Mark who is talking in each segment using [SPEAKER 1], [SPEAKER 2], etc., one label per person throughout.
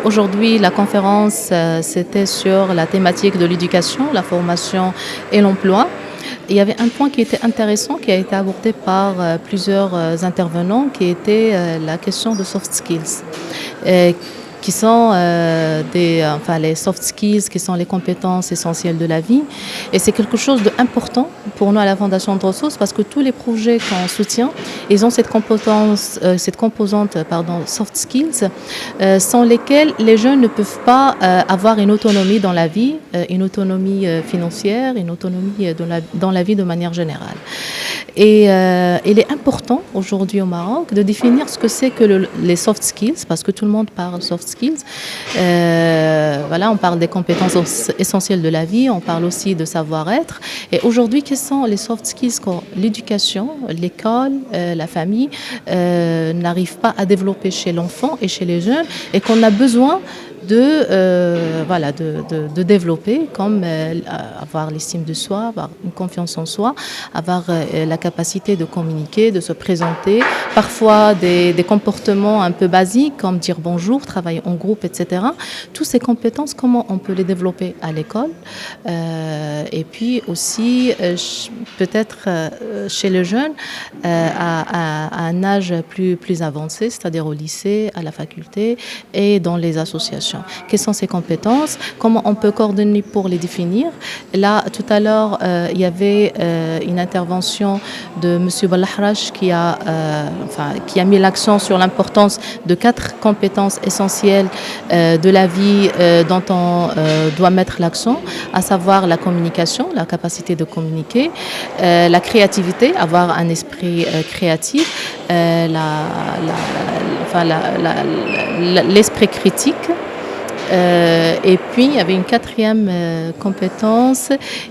[SPEAKER 1] Aujourd'hui, la conférence, c'était sur la thématique de l'éducation, la formation et l'emploi. Il y avait un point qui était intéressant, qui a été abordé par plusieurs intervenants, qui était la question de soft skills. Euh, qui sont les soft skills, qui sont les compétences essentielles de la vie. Et c'est quelque chose d'important pour nous à la Fondation de ressources parce que tous les projets qu'on soutient, ils ont cette composante soft skills, sans lesquelles les jeunes ne peuvent pas avoir une autonomie dans la vie, une autonomie financière, une autonomie dans la vie de manière générale. Et il est important aujourd'hui au Maroc de définir ce que c'est que les soft skills, parce que tout le monde parle soft skills. On parle des compétences essentielles de la vie, on parle aussi de savoir-être. Et aujourd'hui, quels sont les soft skills que l'éducation, l'école, la famille n'arrivent pas à développer chez l'enfant et chez les jeunes et qu'on a besoin de développer, comme avoir l'estime de soi, avoir une confiance en soi, avoir la capacité de communiquer, de se présenter, parfois des comportements un peu basiques comme dire bonjour, travailler en groupe, etc. Toutes ces compétences, comment on peut les développer à l'école et puis aussi peut-être chez les jeunes à un âge plus avancé, c'est-à-dire au lycée, à la faculté et dans les associations. Quelles sont ces compétences? Comment on peut coordonner pour les définir? Là, tout à l'heure, il y avait une intervention de M. Ballahrache qui a mis l'accent sur l'importance de 4 compétences essentielles de la vie dont on doit mettre l'accent, à savoir la communication, la capacité de communiquer, la créativité, avoir un esprit créatif, l'esprit critique. Et puis, il y avait une 4e compétence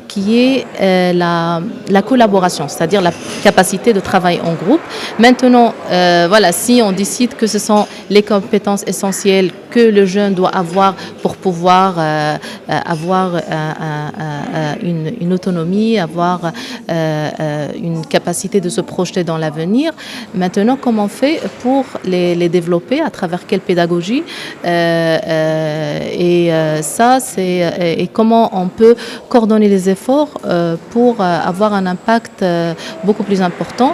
[SPEAKER 1] qui est la collaboration, c'est-à-dire la capacité de travailler en groupe. Maintenant, si on décide que ce sont les compétences essentielles que le jeune doit avoir pour pouvoir avoir une autonomie, avoir une capacité de se projeter dans l'avenir. Maintenant, comment on fait pour les développer, à travers quelle pédagogie et comment on peut coordonner les efforts pour avoir un impact beaucoup plus important.